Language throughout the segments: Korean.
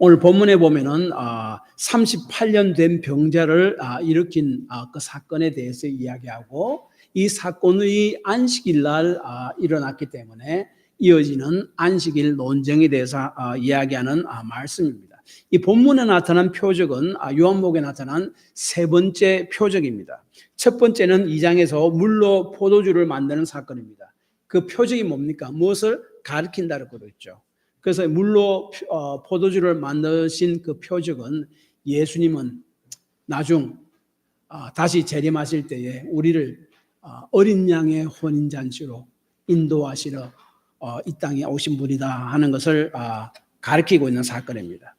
오늘 본문에 보면은 38년 된 병자를 일으킨 그 사건에 대해서 이야기하고, 이 사건의 안식일 날 일어났기 때문에 이어지는 안식일 논쟁에 대해서 이야기하는 말씀입니다. 이 본문에 나타난 표적은 요한복음에 나타난 세 번째 표적입니다. 첫 번째는 2장에서 물로 포도주를 만드는 사건입니다. 그 표적이 뭡니까? 무엇을 가리킨다고 그랬죠. 그래서 물로 포도주를 만드신 그 표적은 예수님은 나중 다시 재림하실 때에 우리를 어린 양의 혼인잔치로 인도하시러 이 땅에 오신 분이다 하는 것을 가리키고 있는 사건입니다.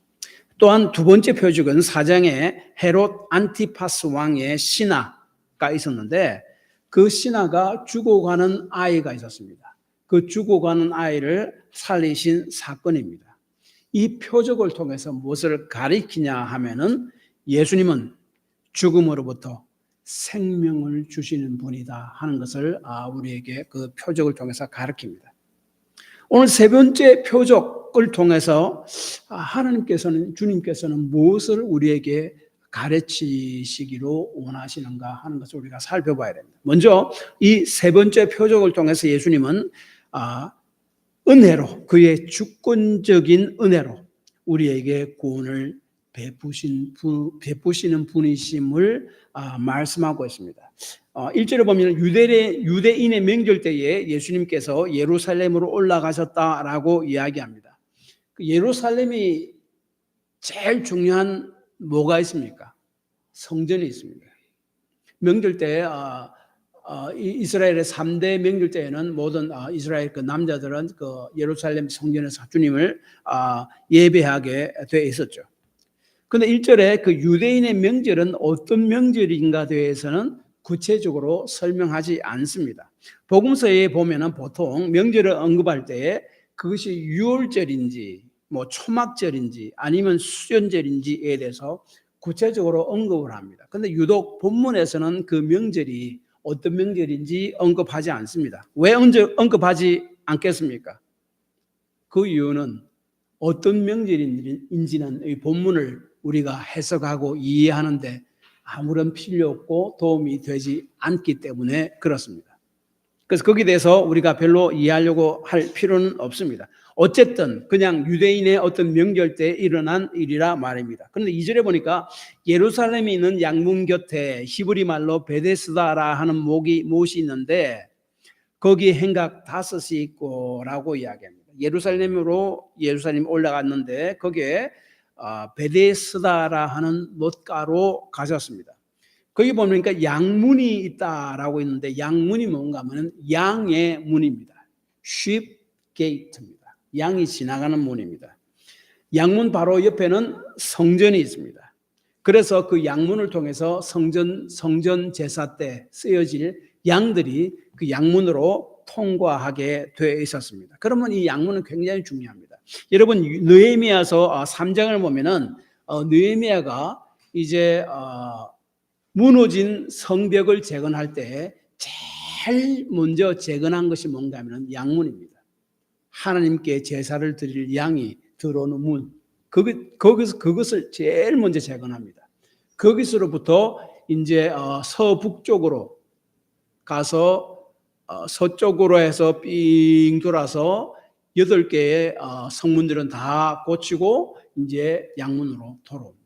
또한 두 번째 표적은 4장에 헤롯 안티파스 왕의 신하가 있었는데, 그 신하가 죽어가는 아이가 있었습니다. 그 죽어가는 아이를 살리신 사건입니다. 이 표적을 통해서 무엇을 가리키냐 하면은 예수님은 죽음으로부터 생명을 주시는 분이다 하는 것을 우리에게 그 표적을 통해서 가리킵니다. 오늘 세 번째 표적을 통해서 주님께서는 무엇을 우리에게 가르치시기로 원하시는가 하는 것을 우리가 살펴봐야 됩니다. 먼저 이 세 번째 표적을 통해서 예수님은 은혜로, 그의 주권적인 은혜로 우리에게 구원을 베푸시는 분이심을 말씀하고 있습니다. 1절에 보면 유대인의 명절 때에 예수님께서 예루살렘으로 올라가셨다라고 이야기합니다. 예루살렘이 제일 중요한 뭐가 있습니까? 성전이 있습니다. 명절 때 이스라엘의 3대 명절 때에는 모든 이스라엘 그 남자들은 그 예루살렘 성전에서 주님을 예배하게 되어 있었죠. 그런데 1절에 그 유대인의 명절은 어떤 명절인가 대해서는 구체적으로 설명하지 않습니다. 복음서에 보면은 보통 명절을 언급할 때 그것이 유월절인지 초막절인지 아니면 수련절인지에 대해서 구체적으로 언급을 합니다. 그런데 유독 본문에서는 그 명절이 어떤 명절인지 언급하지 않습니다. 왜 언급하지 않겠습니까? 그 이유는 어떤 명절인지는 이 본문을 우리가 해석하고 이해하는데 아무런 필요 없고 도움이 되지 않기 때문에 그렇습니다. 그래서 거기에 대해서 우리가 별로 이해하려고 할 필요는 없습니다. 어쨌든 그냥 유대인의 어떤 명절 때 일어난 일이라 말입니다. 그런데 2절에 보니까 예루살렘에 있는 양문 곁에 히브리 말로 베데스다라 하는 못이 있는데 거기에 행각 5이 있고라고 이야기합니다. 예루살림 올라갔는데 거기에 베데스다라 하는 못가로 가셨습니다. 거기 보니까 양문이 있다라고 있는데 양문이 뭔가 하면 양의 문입니다. sheep gate입니다. 양이 지나가는 문입니다. 양문 바로 옆에는 성전이 있습니다. 그래서 그 양문을 통해서 성전 제사 때 쓰여질 양들이 그 양문으로 통과하게 되어 있었습니다. 그러면 이 양문은 굉장히 중요합니다. 여러분 느헤미야서 3장을 보면은 느헤미야가 이제 무너진 성벽을 재건할 때 제일 먼저 재건한 것이 뭔가 하면 양문입니다. 하나님께 제사를 드릴 양이 들어오는 문, 거기서 그것을 제일 먼저 재건합니다. 거기서부터 이제 서북쪽으로 가서 서쪽으로 해서 삥 돌아서 8개의 성문들은 다 고치고 이제 양문으로 돌아옵니다.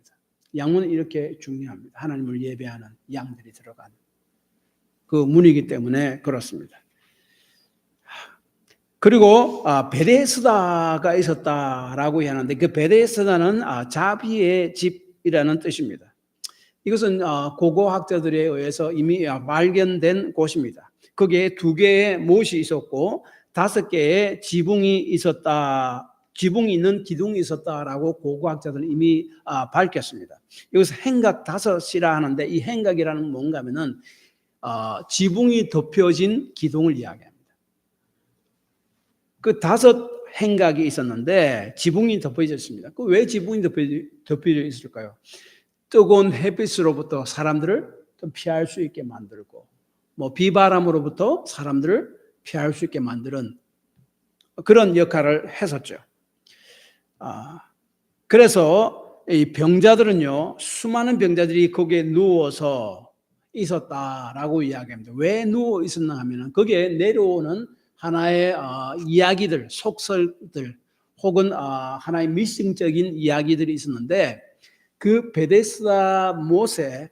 양문은 이렇게 중요합니다. 하나님을 예배하는 양들이 들어가는 그 문이기 때문에 그렇습니다. 그리고 베데스다가 있었다라고 하는데 그 베데스다는 자비의 집이라는 뜻입니다. 이것은 고고학자들에 의해서 이미 발견된 곳입니다. 거기에 2개의 못이 있었고 5개의 지붕이 있었다. 지붕이 있는 기둥이 있었다라고 고고학자들은 이미 밝혔습니다. 여기서 행각 5이라 하는데 이 행각이라는 뭔가 하면은 지붕이 덮여진 기둥을 이야기합니다. 그 5 행각이 있었는데 지붕이 덮여져 있습니다. 그 왜 지붕이 덮여져 있을까요? 뜨거운 햇빛으로부터 사람들을 좀 피할 수 있게 만들고 비바람으로부터 사람들을 피할 수 있게 만드는 그런 역할을 했었죠. 그래서 이 병자들은요, 수많은 병자들이 거기에 누워서 있었다라고 이야기합니다. 왜 누워 있었나 하면은 거기에 내려오는 하나의 이야기들, 속설들 혹은 하나의 미싱적인 이야기들이 있었는데 그 베데스다 못에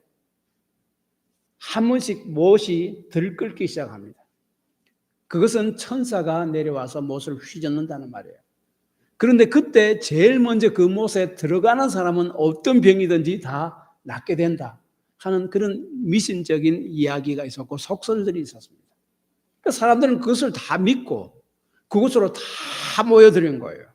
한 번씩 못이 들끓기 시작합니다. 그것은 천사가 내려와서 못을 휘젓는다는 말이에요. 그런데 그때 제일 먼저 그 못에 들어가는 사람은 어떤 병이든지 다 낫게 된다 하는 그런 미신적인 이야기가 있었고 속설들이 있었습니다. 그러니까 사람들은 그것을 다 믿고 그곳으로 다 모여드는 거예요.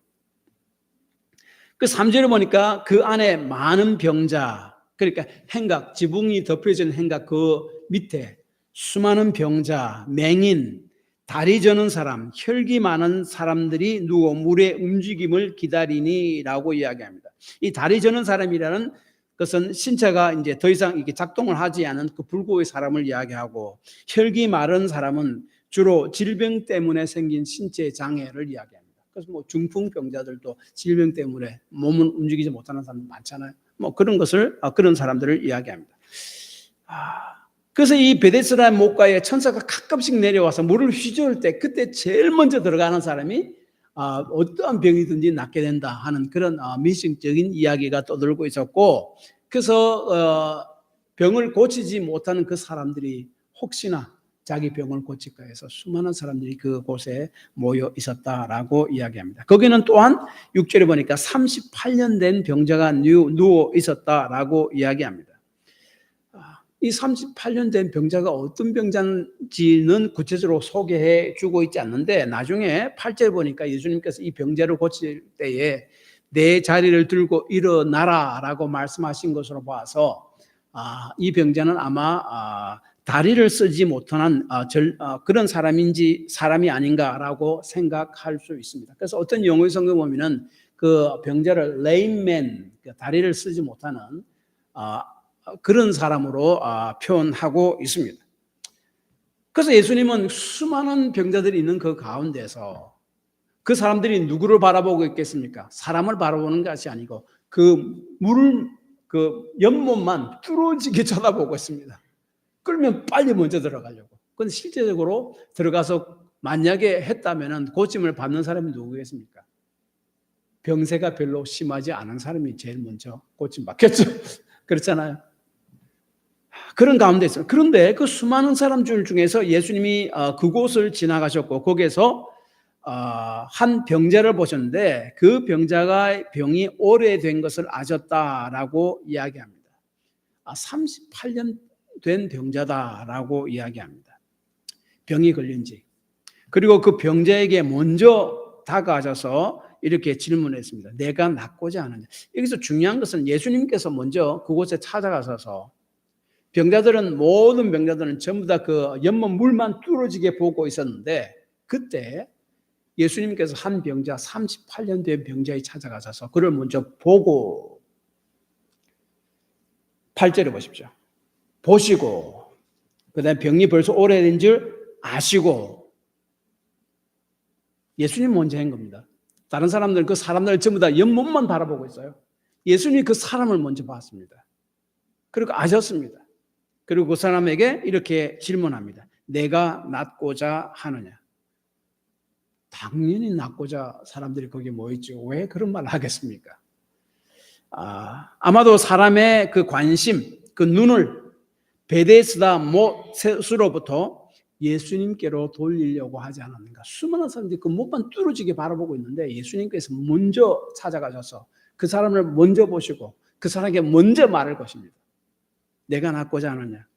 그 3절에 보니까 그 안에 많은 병자, 그러니까 행각, 지붕이 덮여진 행각 그 밑에 수많은 병자, 맹인, 다리 저는 사람, 혈기 많은 사람들이 누워 물의 움직임을 기다리니라고 이야기합니다. 이 다리 저는 사람이라는 것은 신체가 이제 더 이상 이렇게 작동을 하지 않은 그 불구의 사람을 이야기하고, 혈기 마른 사람은 주로 질병 때문에 생긴 신체 장애를 이야기합니다. 그래서 뭐 중풍병자들도 질병 때문에 몸을 움직이지 못하는 사람들 많잖아요. 뭐 그런 것을 그런 사람들을 이야기합니다. 그래서 이 베데스다 못가에 천사가 가끔씩 내려와서 물을 휘저을 때 그때 제일 먼저 들어가는 사람이 어떠한 병이든지 낫게 된다 하는 그런 미신적인 이야기가 떠들고 있었고, 그래서 병을 고치지 못하는 그 사람들이 혹시나 자기 병을 고칠까 해서 수많은 사람들이 그곳에 모여 있었다라고 이야기합니다. 거기는 또한 6절에 보니까 38년 된 병자가 누워 있었다라고 이야기합니다. 이 38년 된 병자가 어떤 병자인지는 구체적으로 소개해 주고 있지 않는데, 나중에 8절 보니까 예수님께서 이 병자를 고칠 때에 내 자리를 들고 일어나라 라고 말씀하신 것으로 봐서 이 병자는 아마 다리를 쓰지 못하는 그런 사람이 아닌가라고 생각할 수 있습니다. 그래서 어떤 영어의 성경 보면은 그 병자를 레인맨, 다리를 쓰지 못하는 그런 사람으로 표현하고 있습니다. 그래서 예수님은 수많은 병자들이 있는 그 가운데서 그 사람들이 누구를 바라보고 있겠습니까? 사람을 바라보는 것이 아니고 그 연못만 뚫어지게 쳐다보고 있습니다. 그러면 빨리 먼저 들어가려고. 그런데 실제적으로 들어가서 만약에 했다면 고침을 받는 사람이 누구겠습니까? 병세가 별로 심하지 않은 사람이 제일 먼저 고침 받겠죠. 그렇잖아요. 그런 가운데 있어요. 그런데 그 수많은 사람들 중에서 예수님이 그곳을 지나가셨고 거기에서 한 병자를 보셨는데 그 병자가 병이 오래된 것을 아셨다라고 이야기합니다. 38년 된 병자다라고 이야기합니다. 병이 걸린 지. 그리고 그 병자에게 먼저 다가가셔서 이렇게 질문했습니다. 내가 낫고자 하느냐. 여기서 중요한 것은 예수님께서 먼저 그곳에 찾아가셔서 모든 병자들은 전부 다 그 연못 물만 뚫어지게 보고 있었는데 그때 예수님께서 한 병자, 38년 된 병자에 찾아가셔서 그를 먼저 보고 8절에 보십시오. 보시고 그다음에 병이 벌써 오래된 줄 아시고, 예수님 먼저 한 겁니다. 다른 사람들은 그 사람들 전부 다 연못만 바라보고 있어요. 예수님이 그 사람을 먼저 봤습니다. 그리고 아셨습니다. 그리고 그 사람에게 이렇게 질문합니다. 내가 낫고자 하느냐? 당연히 낫고자 사람들이 거기 모였죠. 왜 그런 말을 하겠습니까? 아마도 사람의 그 관심, 그 눈을 베데스다 못으로부터 예수님께로 돌리려고 하지 않았는가. 수많은 사람들이 그 못만 뚫어지게 바라보고 있는데 예수님께서 먼저 찾아가셔서 그 사람을 먼저 보시고 그 사람에게 먼저 말할 것입니다. 내가 낫고자 하느냐.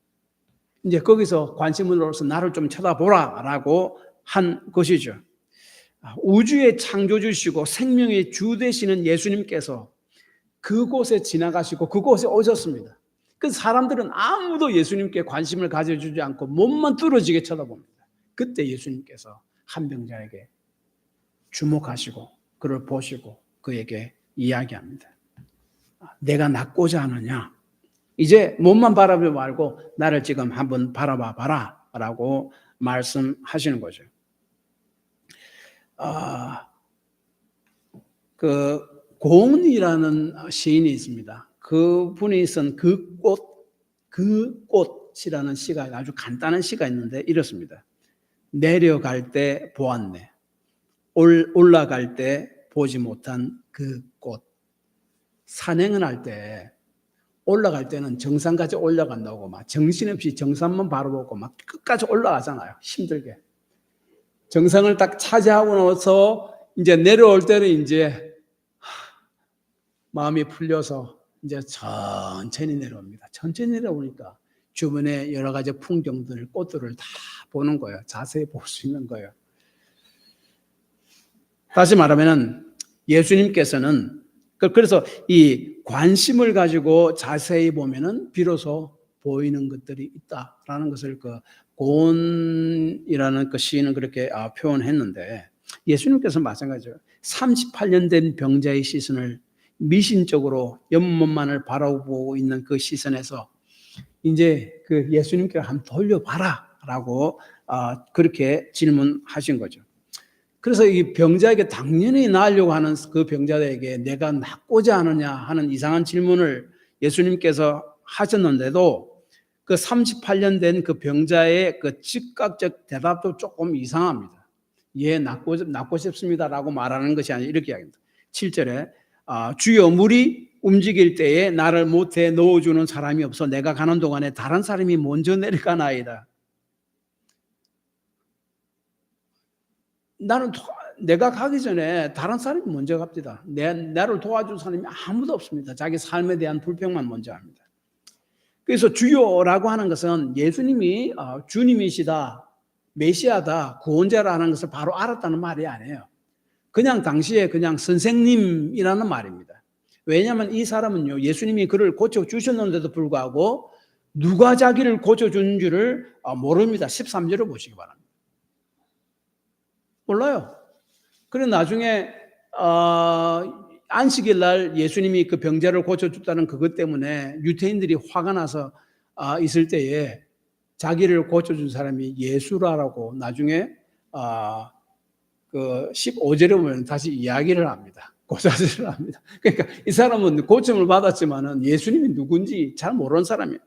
이제 거기서 관심으로서 나를 좀 쳐다보라 라고 한 것이죠. 우주의 창조주시고 생명의 주 되시는 예수님께서 그곳에 지나가시고 그곳에 오셨습니다. 그 사람들은 아무도 예수님께 관심을 가져주지 않고 몸만 뚫어지게 쳐다봅니다. 그때 예수님께서 한 병자에게 주목하시고 그를 보시고 그에게 이야기합니다. 내가 낫고자 하느냐? 이제 몸만 바라보지 말고 나를 지금 한번 바라봐 봐라 라고 말씀하시는 거죠. 고은이라는 시인이 있습니다. 그분이 쓴 그 꽃이라는 시가 아주 간단한 시가 있는데 이렇습니다. 내려갈 때 보았네. 올라갈 때 보지 못한 그 꽃. 산행을 할 때 올라갈 때는 정상까지 올라간다고 막 정신없이 정상만 바라보고 막 끝까지 올라가잖아요. 힘들게. 정상을 딱 차지하고 나서 이제 내려올 때는 이제 마음이 풀려서 이제 천천히 내려옵니다. 천천히 내려오니까 주변에 여러 가지 풍경들, 꽃들을 다 보는 거예요. 자세히 볼 수 있는 거예요. 다시 말하면 예수님께서는 그래서 이 관심을 가지고 자세히 보면은 비로소 보이는 것들이 있다라는 것을 그 고은이라는 그 시인은 그렇게 표현했는데 예수님께서 마찬가지예요. 38년 된 병자의 시선을 미신적으로 옆모만을 바라보고 있는 그 시선에서 이제 그 예수님께 한번 돌려봐라라고 그렇게 질문하신 거죠. 그래서 이 병자에게 당연히 나으려고 하는 그 병자에게 내가 낫고자 하느냐 하는 이상한 질문을 예수님께서 하셨는데도 그 38년 된 그 병자의 그 즉각적 대답도 조금 이상합니다. 예, 낫고 싶습니다라고 말하는 것이 아니라 이렇게 이야기합니다. 7절에 주여 물이 움직일 때에 나를 못해 넣어주는 사람이 없어 내가 가는 동안에 다른 사람이 먼저 내려가나이다. 내가 가기 전에 다른 사람이 먼저 갑니다. 나를 도와줄 사람이 아무도 없습니다. 자기 삶에 대한 불평만 먼저 합니다. 그래서 주요라고 하는 것은 예수님이 주님이시다, 메시아다, 구원자라는 것을 바로 알았다는 말이 아니에요. 그냥 당시에 그냥 선생님이라는 말입니다. 왜냐하면 이 사람은요, 예수님이 그를 고쳐주셨는데도 불구하고 누가 자기를 고쳐준 줄을 모릅니다. 13절을 보시기 바랍니다. 몰라요. 그래 나중에 안식일 날 예수님이 그 병자를 고쳐줬다는 그것 때문에 유대인들이 화가 나서 있을 때에 자기를 고쳐준 사람이 예수라라고 나중에 그 15절에 보면 다시 이야기를 합니다. 고사질을 합니다. 그러니까 이 사람은 고침을 받았지만은 예수님이 누군지 잘 모르는 사람이에요.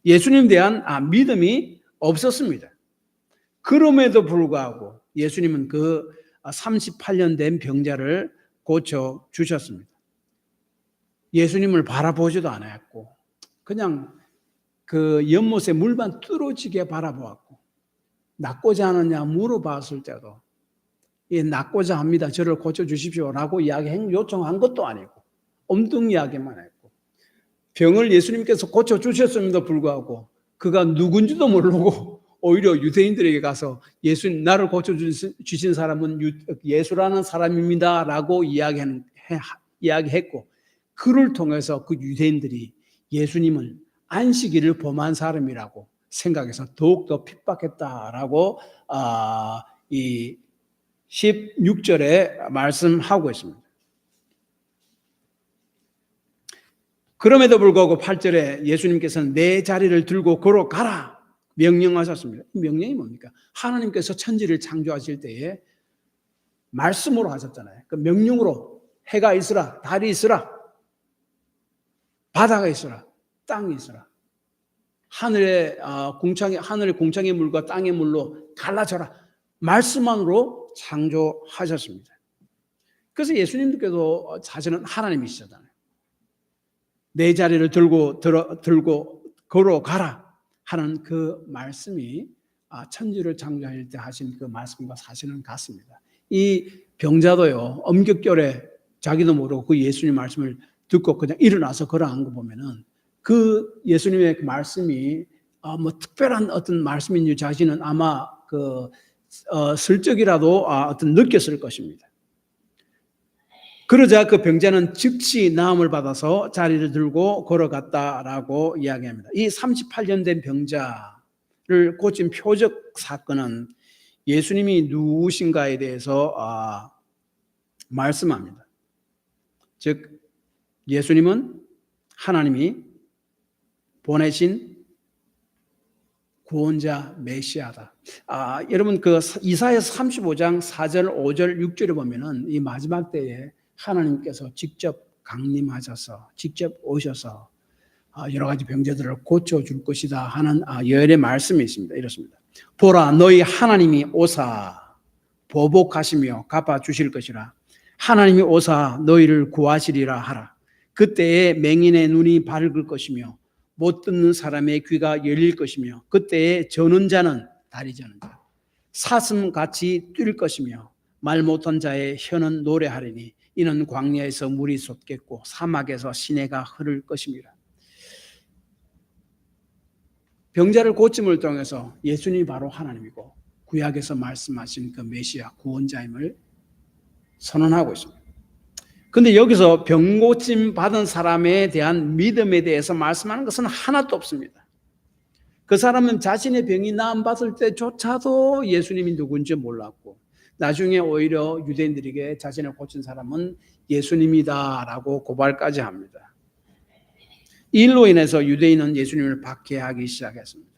예수님에 대한 믿음이 없었습니다. 그럼에도 불구하고 예수님은 그 38년 된 병자를 고쳐 주셨습니다. 예수님을 바라보지도 않았고 그냥 그 연못에 물만 뚫어지게 바라보았고 낫고자 하느냐 물어봤을 때도 예, 낫고자 합니다. 저를 고쳐주십시오라고 요청한 것도 아니고 엉뚱 이야기만 했고 병을 예수님께서 고쳐주셨음에도 불구하고 그가 누군지도 모르고 오히려 유대인들에게 가서 예수님 나를 고쳐주신 사람은 예수라는 사람입니다 라고 이야기했고 그를 통해서 그 유대인들이 예수님을 안식일을 범한 사람이라고 생각해서 더욱더 핍박했다라고 이 16절에 말씀하고 있습니다. 그럼에도 불구하고 8절에 예수님께서는 내 자리를 들고 걸어가라 명령하셨습니다. 명령이 뭡니까? 하나님께서 천지를 창조하실 때에 말씀으로 하셨잖아요. 그 명령으로 해가 있으라, 달이 있으라, 바다가 있으라, 땅이 있으라. 하늘의 공창의 물과 땅의 물로 갈라져라. 말씀만으로 창조하셨습니다. 그래서 예수님께도 사실은 하나님이시잖아요. 내 자리를 들고 걸어가라 하는 그 말씀이 천지를 창조할 때 하신 그 말씀과 사실은 같습니다. 이 병자도요, 엄격결에 자기도 모르고 그 예수님 말씀을 듣고 그냥 일어나서 걸어간 거 보면은 그 예수님의 그 말씀이 뭐 특별한 어떤 말씀인지 자신은 아마 슬쩍이라도 어떤 느꼈을 것입니다. 그러자 그 병자는 즉시 나음을 받아서 자리를 들고 걸어갔다라고 이야기합니다. 이 38년 된 병자를 고친 표적 사건은 예수님이 누구신가에 대해서 말씀합니다. 즉 예수님은 하나님이 보내신 구원자 메시아다. 여러분 그 이사야서 35장 4절, 5절, 6절에 보면은 이 마지막 때에 하나님께서 직접 강림하셔서 직접 오셔서 여러 가지 병자들을 고쳐줄 것이다 하는 예언의 말씀이 있습니다. 이렇습니다. 보라, 너희 하나님이 오사 보복하시며 갚아주실 것이라. 하나님이 오사 너희를 구하시리라 하라. 그때에 맹인의 눈이 밝을 것이며 못 듣는 사람의 귀가 열릴 것이며 그때에 저는 자는 다리 저는 자 사슴같이 뛸 것이며 말 못한 자의 혀는 노래하리니 이는 광야에서 물이 솟겠고 사막에서 시내가 흐를 것입니다. 병자를 고침을 통해서 예수님이 바로 하나님이고 구약에서 말씀하신 그 메시아 구원자임을 선언하고 있습니다. 그런데 여기서 병 고침 받은 사람에 대한 믿음에 대해서 말씀하는 것은 하나도 없습니다. 그 사람은 자신의 병이 나음받을 때조차도 예수님이 누군지 몰랐고 나중에 오히려 유대인들에게 자신을 고친 사람은 예수님이다라고 고발까지 합니다. 이 일로 인해서 유대인은 예수님을 박해하기 시작했습니다.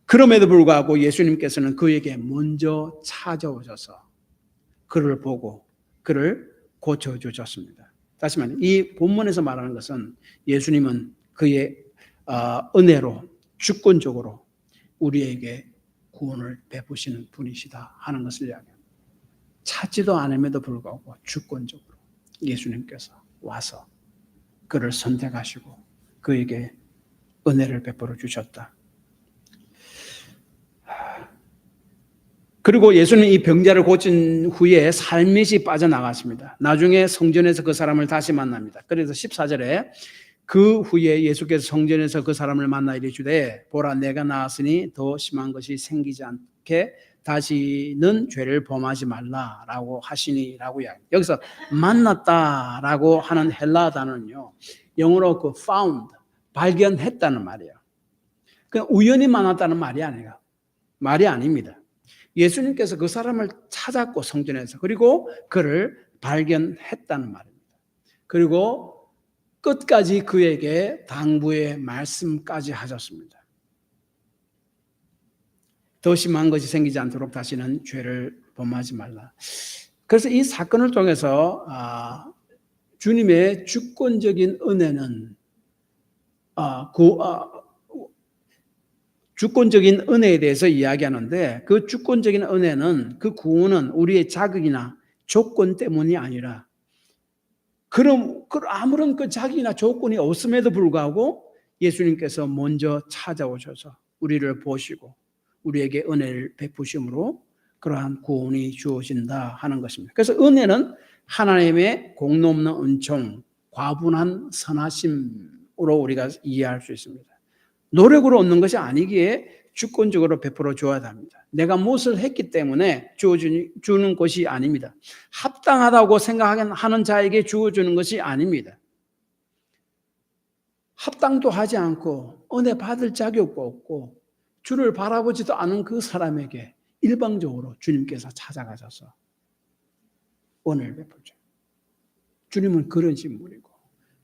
그럼에도 불구하고 예수님께서는 그에게 먼저 찾아오셔서 그를 보고 그를 고쳐주셨습니다. 다시 말해 이 본문에서 말하는 것은 예수님은 그의 은혜로 주권적으로 우리에게 구원을 베푸시는 분이시다 하는 것을 이야기합니다. 찾지도 않음에도 불구하고 주권적으로 예수님께서 와서 그를 선택하시고 그에게 은혜를 베풀어 주셨다. 그리고 예수님은 이 병자를 고친 후에 살며시 빠져나갔습니다. 나중에 성전에서 그 사람을 다시 만납니다. 그래서 14절에 그 후에 예수께서 성전에서 그 사람을 만나 이르시되 보라 내가 나았으니 더 심한 것이 생기지 않게 다시는 죄를 범하지 말라라고 하시니라고 이야기합니다. 여기서 만났다라고 하는 헬라 단어는요. 영어로 그 found, 발견했다는 말이에요. 그냥 우연히 만났다는 말이 아닙니다. 예수님께서 그 사람을 찾았고 성전에서 그리고 그를 발견했다는 말입니다. 그리고 끝까지 그에게 당부의 말씀까지 하셨습니다. 더 심한 것이 생기지 않도록 다시는 죄를 범하지 말라. 그래서 이 사건을 통해서 주님의 주권적인 은혜는 주권적인 은혜에 대해서 이야기하는데 그 주권적인 은혜는 그 구원은 우리의 자격이나 조건 때문이 아니라 그럼 아무런 그 자격이나 조건이 없음에도 불구하고 예수님께서 먼저 찾아오셔서 우리를 보시고 우리에게 은혜를 베푸심으로 그러한 구원이 주어진다 하는 것입니다. 그래서 은혜는 하나님의 공로 없는 은총, 과분한 선하심으로 우리가 이해할 수 있습니다. 노력으로 얻는 것이 아니기에 주권적으로 베풀어 줘야 합니다. 내가 무엇을 했기 때문에 주는 것이 아닙니다. 합당하다고 생각하는 자에게 주어주는 것이 아닙니다. 합당도 하지 않고 은혜 받을 자격도 없고 주를 바라보지도 않은 그 사람에게 일방적으로 주님께서 찾아가셔서 은혜를 베푸죠. 주님은 그런 인물이고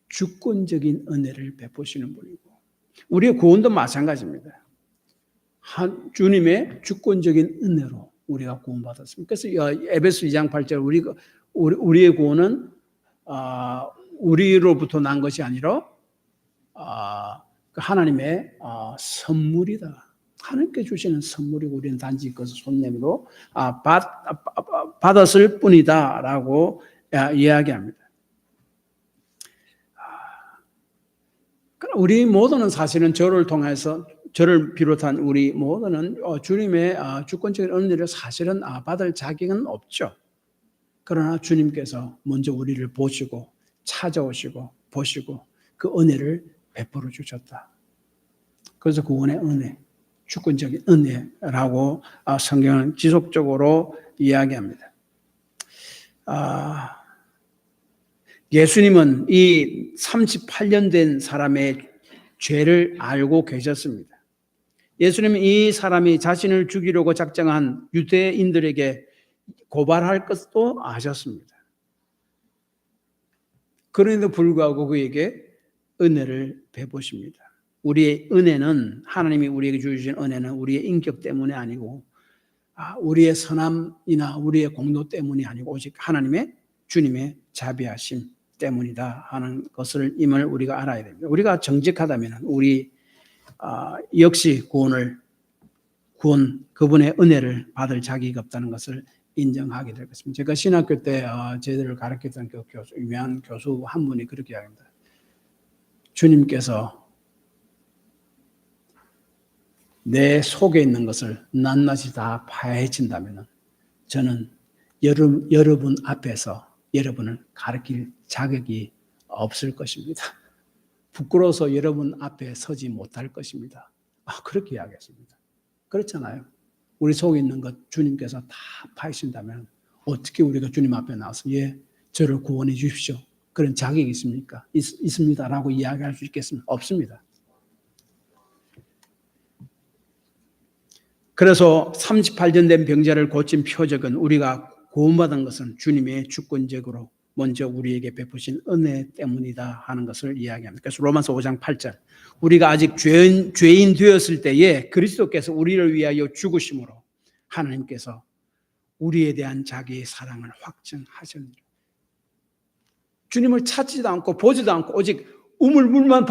주권적인 은혜를 베푸시는 분이고 우리의 구원도 마찬가지입니다. 주님의 주권적인 은혜로 우리가 구원받았습니다. 그래서 에베소 2장 8절 우리의 구원은 우리로부터 난 것이 아니라 하나님의 선물이다. 하나님께 주시는 선물이고 우리는 단지 그것을 손님으로 받았을 뿐이다라고 이야기합니다. 우리 모두는 사실은 저를 비롯한 우리 모두는 주님의 주권적인 은혜를 사실은 받을 자격은 없죠. 그러나 주님께서 먼저 우리를 보시고 찾아오시고 보시고 그 은혜를 베풀어 주셨다. 그래서 구원의 은혜, 주권적인 은혜라고 성경은 지속적으로 이야기합니다. 예수님은 이 38년 된 사람의 죄를 알고 계셨습니다. 예수님은 이 사람이 자신을 죽이려고 작정한 유대인들에게 고발할 것도 아셨습니다. 그런데도 불구하고 그에게 은혜를 베푸십니다. 우리의 은혜는 하나님이 우리에게 주신 은혜는 우리의 인격 때문이 아니고 우리의 선함이나 우리의 공로 때문이 아니고 오직 하나님의 주님의 자비하심 때문이다 하는 것을 임을 우리가 알아야 됩니다. 우리가 정직하다면 우리 역시 그분의 은혜를 받을 자격이 없다는 것을 인정하게 될 것입니다. 제가 신학교 때 저희들을 가르쳤던 그 유명한 교수 한 분이 그렇게 이야기합니다. 주님께서 내 속에 있는 것을 낱낱이 다 파헤친다면 저는 여러분 앞에서 여러분을 가르칠 자격이 없을 것입니다. 부끄러워서 여러분 앞에 서지 못할 것입니다. 그렇게 이야기했습니다. 그렇잖아요. 우리 속에 있는 것 주님께서 다 파헤친다면 어떻게 우리가 주님 앞에 나와서 저를 구원해 주십시오. 그런 자격이 있습니까? 있습니다라고 이야기할 수 있겠습니까? 없습니다. 그래서 38년 된 병자를 고친 표적은 우리가 구원받은 것은 주님의 주권적으로 먼저 우리에게 베푸신 은혜 때문이다 하는 것을 이야기합니다. 그래서 로마서 5장 8절 우리가 아직 죄인 되었을 때에 그리스도께서 우리를 위하여 죽으심으로 하나님께서 우리에 대한 자기의 사랑을 확증하셨느니라. 주님을 찾지도 않고 보지도 않고 오직 우물물만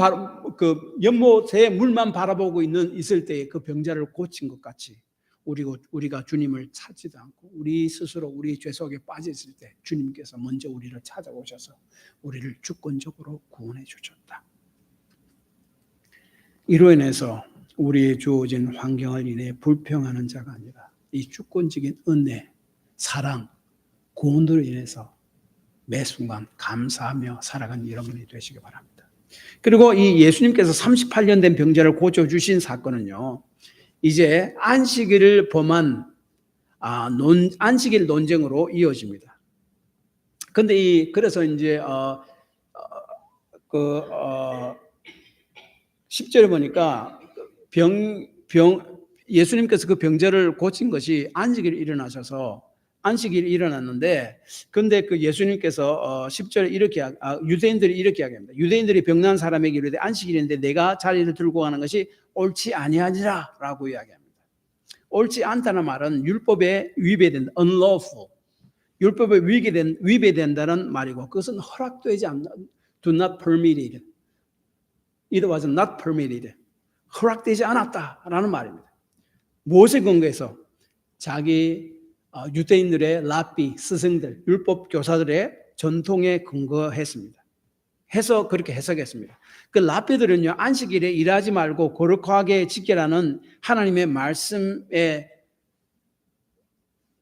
연못에 물만 바라보고 있을 때에 그 병자를 고친 것 같이 우리가 주님을 찾지도 않고 우리 스스로 우리 죄 속에 빠졌을 때 주님께서 먼저 우리를 찾아오셔서 우리를 주권적으로 구원해 주셨다. 이로 인해서 우리의 주어진 환경을 인해 불평하는 자가 아니라 이 주권적인 은혜, 사랑, 구원으로 인해서 매 순간 감사하며 살아가는 여러분이 되시기 바랍니다. 그리고 이 예수님께서 38년 된 병자를 고쳐주신 사건은요, 이제 안식일을 범한 안식일 논쟁으로 이어집니다. 그래서 이제 10절에 보니까 예수님께서 그 병자를 고친 것이 안식일에 일어났는데, 근데 그 예수님께서 10절에 유대인들이 이렇게 이야기합니다. 유대인들이 병난 사람에게 이르되 안식일인데 내가 자리를 들고 가는 것이 옳지 아니하니라 라고 이야기합니다. 옳지 않다는 말은 율법에 위배된다, unlawful. 율법에 위배된다는 말이고, 그것은 허락되지 않는, do not permitted. It was not permitted. 허락되지 않았다라는 말입니다. 무엇에 근거해서? 유대인들의 랍비, 스승들, 율법 교사들의 전통에 근거했습니다. 해서 그렇게 해석했습니다. 그 랍비들은요, 안식일에 일하지 말고 거룩하게 지키라는 하나님의 말씀에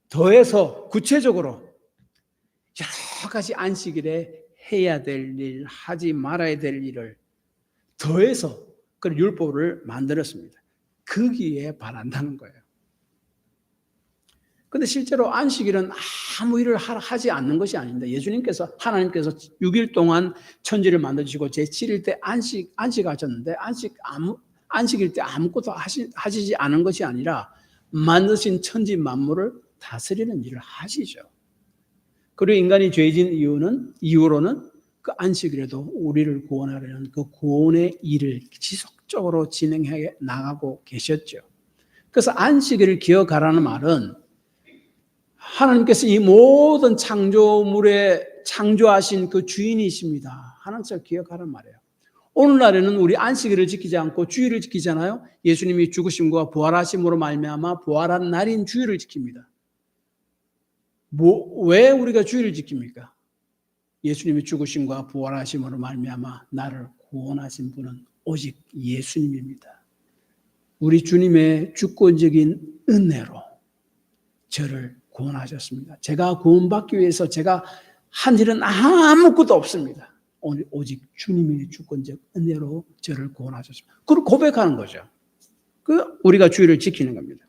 더해서 구체적으로 여러 가지 안식일에 해야 될 일, 하지 말아야 될 일을 더해서 그 율법을 만들었습니다. 거기에 반한다는 거예요. 근데 실제로 안식일은 아무 일을 하지 않는 것이 아닙니다. 하나님께서 6일 동안 천지를 만드시고 제7일 때 안식하셨는데 안식일 때 아무것도 하시지 않은 것이 아니라 만드신 천지 만물을 다스리는 일을 하시죠. 그리고 인간이 죄진 이유로는 그 안식일에도 우리를 구원하려는 그 구원의 일을 지속적으로 진행해 나가고 계셨죠. 그래서 안식일을 기억하라는 말은 하나님께서 이 모든 창조물에 창조하신 그 주인이십니다 하는 것을 기억하란 말이에요. 오늘날에는 우리 안식일을 지키지 않고 주일을 지키잖아요. 예수님이 죽으심과 부활하심으로 말미암아 부활한 날인 주일을 지킵니다. 왜 우리가 주일을 지킵니까? 예수님이 죽으심과 부활하심으로 말미암아 나를 구원하신 분은 오직 예수님입니다. 우리 주님의 주권적인 은혜로 저를 구원하셨습니다. 제가 구원받기 위해서 제가 한 일은 아무것도 없습니다. 오직 주님의 주권적 은혜로 저를 구원하셨습니다. 그걸 고백하는 거죠. 우리가 주일을 지키는 겁니다.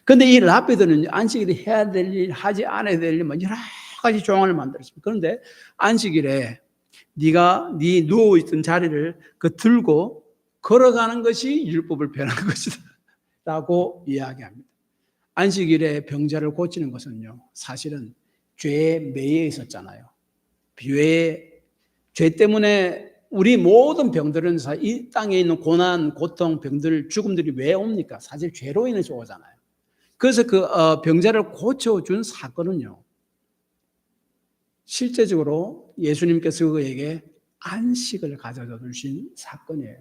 그런데 이 랍비들은 안식일에 해야 될 일, 하지 않아야 될 일, 여러 가지 조항을 만들었습니다. 그런데 안식일에 네가 네 누워있던 자리를 들고 걸어가는 것이 율법을 변한 것이다 라고 이야기합니다. 안식일에 병자를 고치는 것은요, 사실은 죄에 매여 있었잖아요. 죄 때문에 우리 모든 병들은 이 땅에 있는 고난, 고통, 병들, 죽음들이 왜 옵니까? 사실 죄로 인해서 오잖아요. 그래서 병자를 고쳐준 사건은요, 실제적으로 예수님께서 그에게 안식을 가져다 주신 사건이에요.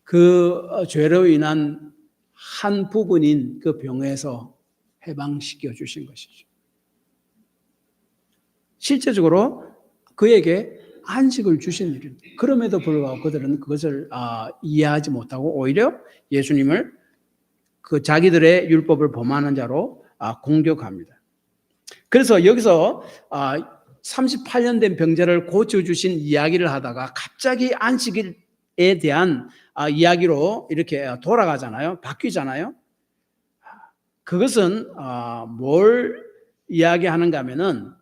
그 죄로 인한 한 부분인 그 병에서 해방시켜 주신 것이죠. 실제적으로 그에게 안식을 주신 일입니다. 그럼에도 불구하고 그들은 그것을 이해하지 못하고 오히려 예수님을 그 자기들의 율법을 범하는 자로 공격합니다. 그래서 여기서 38년 된 병자를 고쳐주신 이야기를 하다가 갑자기 안식일에 대한 이야기로 이렇게 돌아가잖아요. 바뀌잖아요. 그것은 뭘 이야기하는가 하면은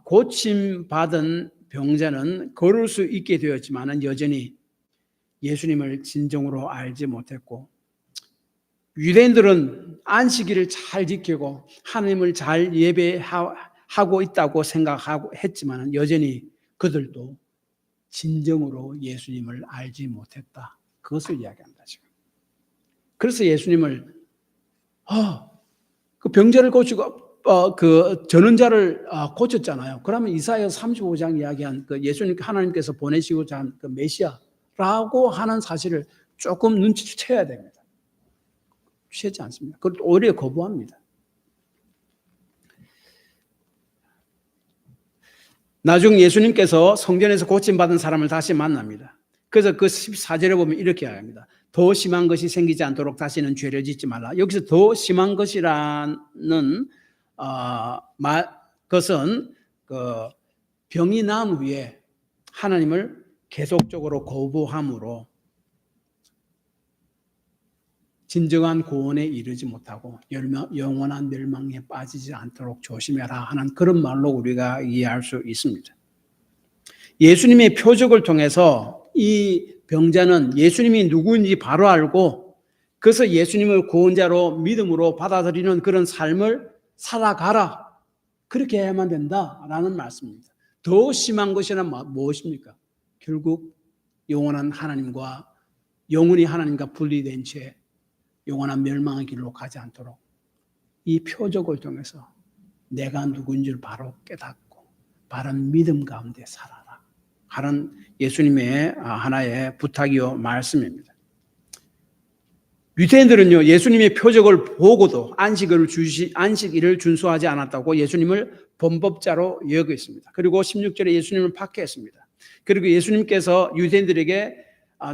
고침받은 병자는 걸을 수 있게 되었지만 여전히 예수님을 진정으로 알지 못했고, 유대인들은 안식일을 잘 지키고 하나님을 잘 예배하고 있다고 생각하고 했지만 여전히 그들도 진정으로 예수님을 알지 못했다. 그것을 이야기합니다, 지금. 그래서 예수님을 그 병자를 고치고 그 전원자를 고쳤잖아요. 그러면 이사야 35장 이야기한 그 예수님 하나님께서 보내시고자 한 그 메시아라고 하는 사실을 조금 눈치를 채야 됩니다. 채지 않습니다. 그걸 오히려 거부합니다. 나중 예수님께서 성전에서 고침받은 사람을 다시 만납니다. 그래서 그 14절에 보면 이렇게 합니다. 더 심한 것이 생기지 않도록 다시는 죄를 짓지 말라. 여기서 더 심한 것이라는 것은 그 병이 난 후에 하나님을 계속적으로 거부함으로 진정한 구원에 이르지 못하고 영원한 멸망에 빠지지 않도록 조심해라 하는 그런 말로 우리가 이해할 수 있습니다. 예수님의 표적을 통해서 이 병자는 예수님이 누구인지 바로 알고 그래서 예수님을 구원자로 믿음으로 받아들이는 그런 삶을 살아가라. 그렇게 해야만 된다라는 말씀입니다. 더 심한 것이란 무엇입니까? 결국 영원한 하나님과 영원히 하나님과 분리된 채 영원한 멸망의 길로 가지 않도록 이 표적을 통해서 내가 누구인지를 바로 깨닫고 바른 믿음 가운데 살아라 하는 예수님의 하나의 부탁이요 말씀입니다. 유대인들은요 예수님의 표적을 보고도 안식일을 준수하지 않았다고 예수님을 범법자로 여겼습니다. 그리고 16절에 예수님을 박해했습니다. 그리고 예수님께서 유대인들에게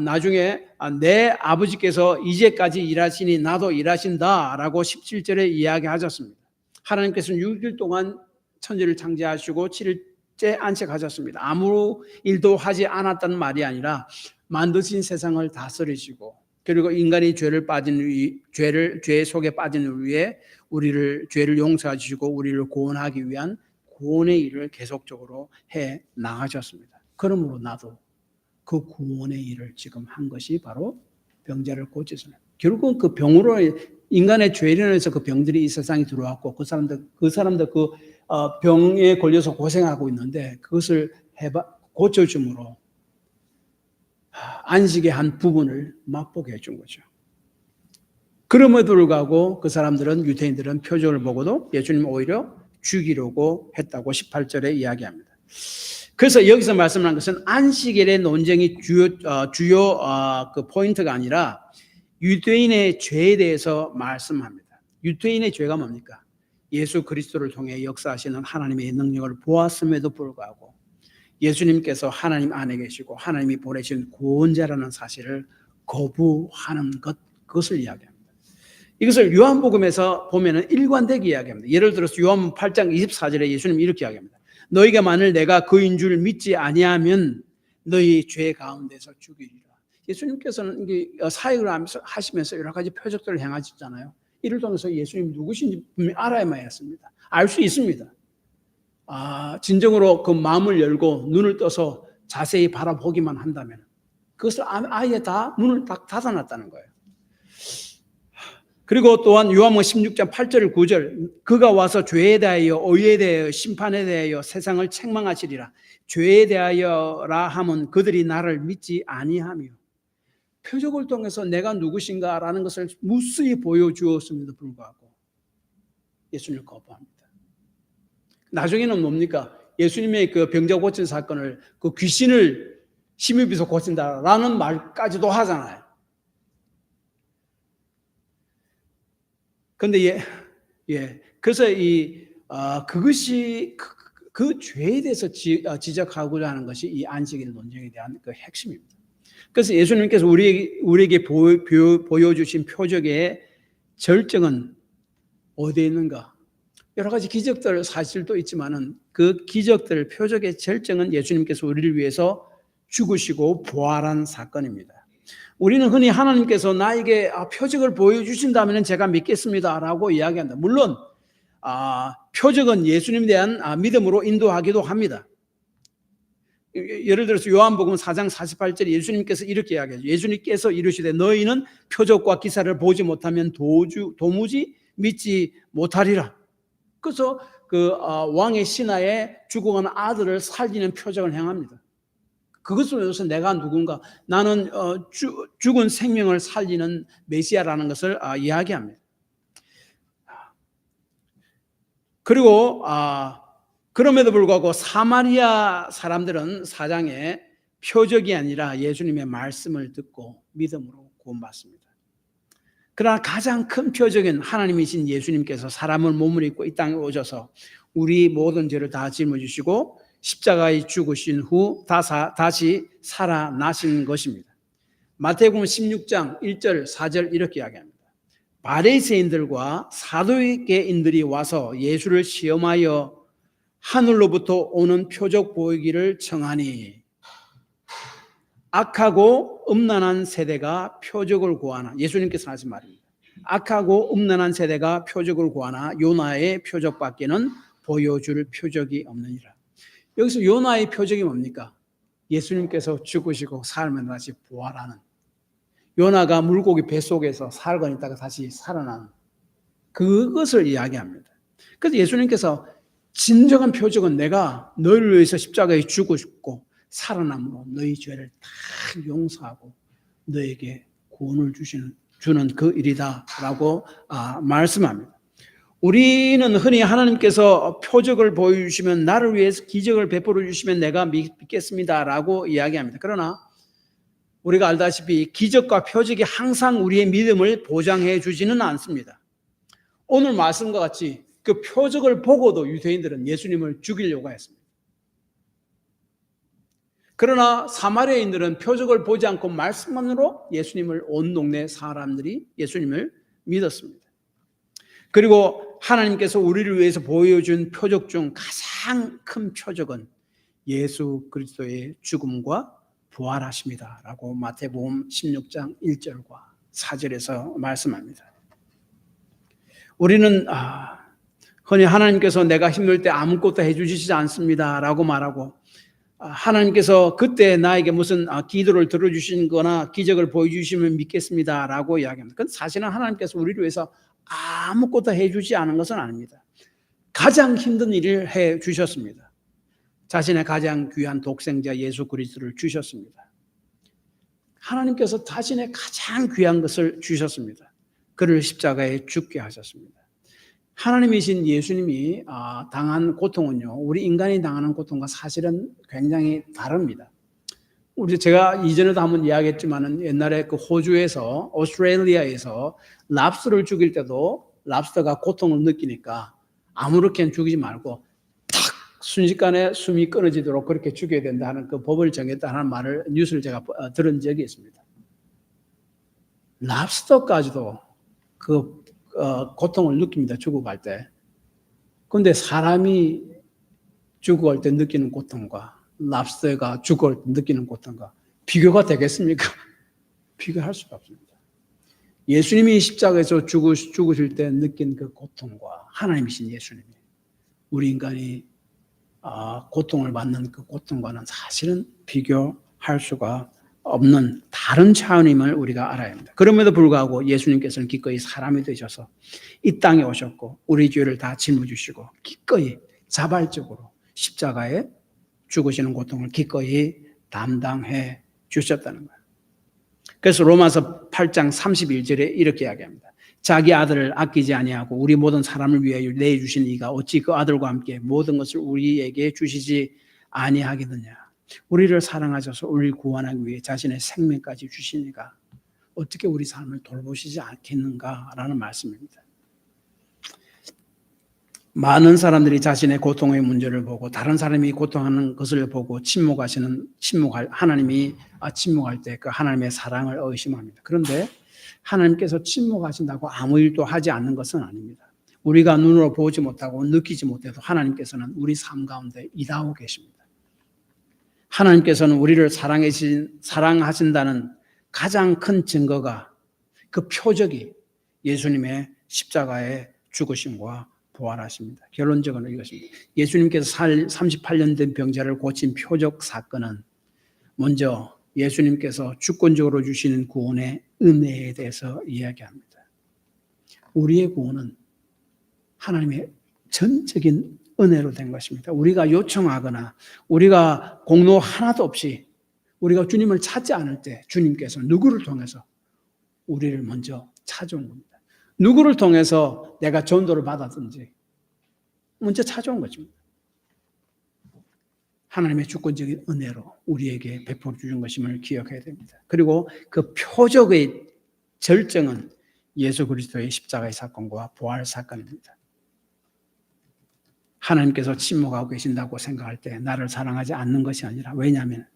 나중에 내 아버지께서 이제까지 일하시니 나도 일하신다라고 17절에 이야기하셨습니다. 하나님께서는 6일 동안 천지를 창조하시고 7일째 안식하셨습니다. 아무 일도 하지 않았다는 말이 아니라 만드신 세상을 다스리시고 그리고 인간이 죄 속에 빠진 후에 우리를 죄를 용서해 주시고 우리를 구원하기 위한 구원의 일을 계속적으로 해 나가셨습니다. 그러므로 나도 그 구원의 일을 지금 한 것이 바로 병자를 고치시는. 결국은 그 병으로 인간의 죄로 인해서 그 병들이 이 세상에 들어왔고 그 사람들 그 병에 걸려서 고생하고 있는데 그것을 고쳐줌으로 안식의 한 부분을 맛보게 해준 거죠. 그럼에도 불구하고 그 사람들은 유대인들은 표적을 보고도 예수님 오히려 죽이려고 했다고 18절에 이야기합니다. 그래서 여기서 말씀하는 것은 안식일의 논쟁이 주요 그 포인트가 아니라 유대인의 죄에 대해서 말씀합니다. 유대인의 죄가 뭡니까? 예수 그리스도를 통해 역사하시는 하나님의 능력을 보았음에도 불구하고 예수님께서 하나님 안에 계시고 하나님이 보내신 구원자라는 사실을 거부하는 것, 그것을 이야기합니다. 이것을 요한복음에서 보면은 일관되게 이야기합니다. 예를 들어서 요한 8장 24절에 예수님이 이렇게 이야기합니다. 너희가 만일 내가 그인 줄 믿지 아니하면 너희 죄 가운데서 죽이리라. 예수님께서는 사역을 하시면서 여러 가지 표적들을 행하셨잖아요. 이를 통해서 예수님 누구신지 분명히 알아야만 했습니다. 알 수 있습니다. 진정으로 그 마음을 열고 눈을 떠서 자세히 바라보기만 한다면 그것을 아예 다 문을 딱 닫아놨다는 거예요. 그리고 또한 요한복음 16장 8절 9절 그가 와서 죄에 대하여 의에 대하여 심판에 대하여 세상을 책망하시리라. 죄에 대하여라 하면 그들이 나를 믿지 아니하며 표적을 통해서 내가 누구신가라는 것을 무수히 보여주었음에도 불구하고 예수님을 거부합니다. 나중에는 뭡니까? 예수님의 그 병자 고친 사건을 그 귀신을 힘입어서 고친다라는 말까지도 하잖아요. 근데 그래서 그것이 그 죄에 대해서 지적하고자 하는 것이 이 안식일 논쟁에 대한 그 핵심입니다. 그래서 예수님께서 우리에게 보여주신 표적의 절정은 어디에 있는가? 여러 가지 기적들 사실도 있지만은 그 기적들 표적의 절정은 예수님께서 우리를 위해서 죽으시고 부활한 사건입니다. 우리는 흔히 하나님께서 나에게 표적을 보여주신다면 제가 믿겠습니다라고 이야기한다. 물론 표적은 예수님에 대한 믿음으로 인도하기도 합니다. 예를 들어서 요한복음 4장 48절에 예수님께서 이렇게 이야기하죠. 예수님께서 이르시되 너희는 표적과 기사를 보지 못하면 도무지 믿지 못하리라. 그래서 그 왕의 신하의 죽어가는 아들을 살리는 표적을 행합니다. 그것으로서 내가 누군가, 나는 죽은 생명을 살리는 메시아라는 것을 이야기합니다. 그리고 그럼에도 불구하고 사마리아 사람들은 4장에 표적이 아니라 예수님의 말씀을 듣고 믿음으로 구원받습니다. 그러나 가장 큰 표적은 하나님이신 예수님께서 사람을 몸을 입고 이 땅에 오셔서 우리 모든 죄를 다 짊어지시고 십자가에 죽으신 후 다시 살아나신 것입니다. 마태복음 16장 1절 4절 이렇게 이야기합니다. 바리새인들과 사두개인들이 와서 예수를 시험하여 하늘로부터 오는 표적 보이기를 청하니 악하고 음란한 세대가 표적을 구하나, 예수님께서 하신 말입니다. 악하고 음란한 세대가 표적을 구하나 요나의 표적밖에는 보여줄 표적이 없느니라. 여기서 요나의 표적이 뭡니까? 예수님께서 죽으시고 삶을 다시 부활하는, 요나가 물고기 뱃속에서 사흘간 있다가 다시 살아나는 그것을 이야기합니다. 그래서 예수님께서 진정한 표적은 내가 너희를 위해서 십자가에 죽으셨고 살아남으로 너희 죄를 다 용서하고 너에게 구원을 주는 그 일이다라고 말씀합니다. 우리는 흔히 하나님께서 표적을 보여주시면, 나를 위해서 기적을 베풀어 주시면 내가 믿겠습니다라고 이야기합니다. 그러나 우리가 알다시피 기적과 표적이 항상 우리의 믿음을 보장해 주지는 않습니다. 오늘 말씀과 같이 그 표적을 보고도 유대인들은 예수님을 죽이려고 했습니다. 그러나 사마리아인들은 표적을 보지 않고 말씀만으로 예수님을, 온 동네 사람들이 예수님을 믿었습니다. 그리고 하나님께서 우리를 위해서 보여준 표적 중 가장 큰 표적은 예수 그리스도의 죽음과 부활하십니다라고 마태복음 16장 1절과 4절에서 말씀합니다. 우리는 흔히 하나님께서 내가 힘들 때 아무것도 해주시지 않습니다라고 말하고, 하나님께서 그때 나에게 무슨 기도를 들어주신 거나 기적을 보여주시면 믿겠습니다라고 이야기합니다. 그런데 사실은 하나님께서 우리를 위해서 아무것도 해주지 않은 것은 아닙니다. 가장 힘든 일을 해주셨습니다. 자신의 가장 귀한 독생자 예수 그리스도를 주셨습니다. 하나님께서 자신의 가장 귀한 것을 주셨습니다. 그를 십자가에 죽게 하셨습니다. 하나님이신 예수님이 당한 고통은요, 우리 인간이 당하는 고통과 사실은 굉장히 다릅니다. 제가 이전에도 한번 이야기했지만은 옛날에 그 호주에서, 오스트레일리아에서 랍스터를 죽일 때도 랍스터가 고통을 느끼니까 아무렇게는 죽이지 말고 탁 순식간에 숨이 끊어지도록 그렇게 죽여야 된다는 그 법을 정했다는 말을, 뉴스를 제가 들은 적이 있습니다. 랍스터까지도 그 고통을 느낍니다. 죽어갈 때. 그런데 사람이 죽어갈 때 느끼는 고통과 랍스터가 죽어갈 때 느끼는 고통과 비교가 되겠습니까? 비교할 수가 없습니다. 예수님이 십자가에서 죽으실 때 느낀 그 고통과 하나님이신 예수님이 우리 인간이 고통을 받는 그 고통과는 사실은 비교할 수가 없는 다른 차원임을 우리가 알아야 합니다. 그럼에도 불구하고 예수님께서는 기꺼이 사람이 되셔서 이 땅에 오셨고 우리 죄를 다 짊어지시고 기꺼이 자발적으로 십자가에 죽으시는 고통을 기꺼이 담당해 주셨다는 거예요. 그래서 로마서 8장 31절에 이렇게 이야기합니다. 자기 아들을 아끼지 아니하고 우리 모든 사람을 위하여 내주신 이가 어찌 그 아들과 함께 모든 것을 우리에게 주시지 아니하겠느냐. 우리를 사랑하셔서 우리를 구원하기 위해 자신의 생명까지 주시니까 어떻게 우리 삶을 돌보시지 않겠는가라는 말씀입니다. 많은 사람들이 자신의 고통의 문제를 보고 다른 사람이 고통하는 것을 보고 하나님이 침묵할 때 그 하나님의 사랑을 의심합니다. 그런데 하나님께서 침묵하신다고 아무 일도 하지 않는 것은 아닙니다. 우리가 눈으로 보지 못하고 느끼지 못해도 하나님께서는 우리 삶 가운데 일하고 계십니다. 하나님께서는 우리를 사랑하신다는 가장 큰 증거가, 그 표적이 예수님의 십자가의 죽으심과 부활하십니다. 결론적으로 이것입니다. 예수님께서 38년 된 병자를 고친 표적 사건은 먼저 예수님께서 주권적으로 주시는 구원의 은혜에 대해서 이야기합니다. 우리의 구원은 하나님의 전적인 은혜로 된 것입니다. 우리가 요청하거나 우리가 공로 하나도 없이 우리가 주님을 찾지 않을 때 주님께서 누구를 통해서 우리를 먼저 찾아온 겁니다. 누구를 통해서 내가 전도를 받았든지 먼저 찾아온 것입니다. 하나님의 주권적인 은혜로 우리에게 베풀어 주신 것임을 기억해야 됩니다. 그리고 그 표적의 절정은 예수 그리스도의 십자가의 사건과 부활 사건입니다. 하나님께서 침묵하고 계신다고 생각할 때 나를 사랑하지 않는 것이 아니라, 왜냐하면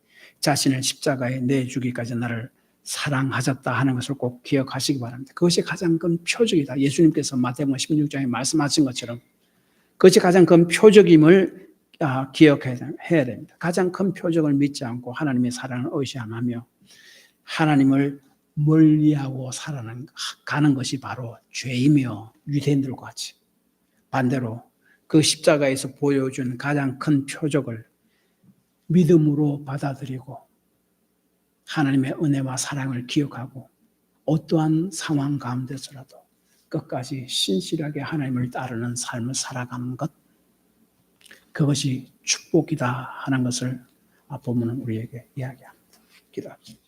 자신을 십자가에 내주기까지 나를 사랑하셨다 하는 것을 꼭 기억하시기 바랍니다. 그것이 가장 큰 표적이다. 예수님께서 마태복음 16장에 말씀하신 것처럼 그것이 가장 큰 표적임을 기억해야 됩니다. 가장 큰 표적을 믿지 않고 하나님의 사랑을 의심하며 하나님을 멀리하고 살아가는 것이 바로 죄이며 유대인들과 같이, 반대로 그 십자가에서 보여준 가장 큰 표적을 믿음으로 받아들이고 하나님의 은혜와 사랑을 기억하고 어떠한 상황 가운데서라도 끝까지 신실하게 하나님을 따르는 삶을 살아가는 것, 그것이 축복이다 하는 것을 본문은 우리에게 이야기합니다. 기도합시다.